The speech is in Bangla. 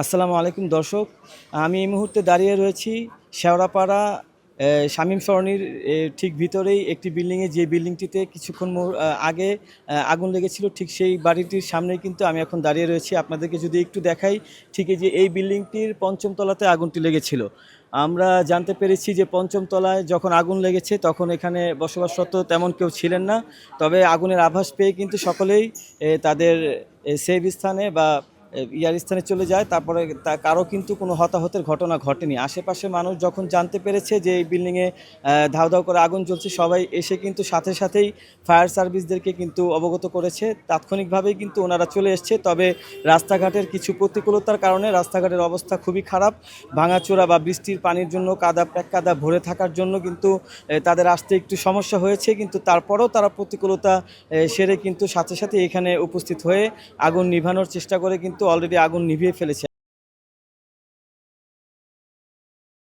আসসালামু আলাইকুম দর্শক। আমি এই মুহূর্তে দাঁড়িয়ে রয়েছি শেওড়াপাড়া শামীম সরণির ঠিক ভিতরেই একটি বিল্ডিংয়ে, যে বিল্ডিংটিতে কিছুক্ষণ আগে আগুন লেগেছিল। ঠিক সেই বাড়িটির সামনেই কিন্তু আমি এখন দাঁড়িয়ে রয়েছি। আপনাদেরকে যদি একটু দেখাই, ঠিক এই যে এই বিল্ডিংটির পঞ্চম তলাতে আগুনটি লেগেছিল। আমরা জানতে পেরেছি যে পঞ্চম তলায় যখন আগুন লেগেছে তখন এখানে বসবাসরত তেমন কেউ ছিলেন না। তবে আগুনের আভাস পেয়ে কিন্তু সকলেই তাদের সেফ স্থানে বা ইয়ার স্থানে চলে যায়। তারপরে কারো কিন্তু কোনো হতাহতের ঘটনা ঘটেনি। আশেপাশের মানুষ যখন জানতে পেরেছে যে এই বিল্ডিংয়ে ধাউ ধাউ করে আগুন জ্বলছে, সবাই এসে কিন্তু সাথে সাথেই ফায়ার সার্ভিসদেরকে কিন্তু অবগত করেছে। তাৎক্ষণিকভাবেই কিন্তু ওনারা চলে এসছে। তবে রাস্তাঘাটের কিছু প্রতিকূলতার কারণে রাস্তাঘাটের অবস্থা খুবই খারাপ। ভাঙাচোরা বা বৃষ্টির পানির জন্য কাদা ভরে থাকার জন্য কিন্তু তাদের আসতে একটু সমস্যা হয়েছে। কিন্তু তারপরেও তারা প্রতিকূলতা সেরে কিন্তু সাথে সাথে এখানে উপস্থিত হয়ে আগুন নিভানোর চেষ্টা করে কিন্তু অলরেডি আগুন নিভিয়ে ফেলেছে।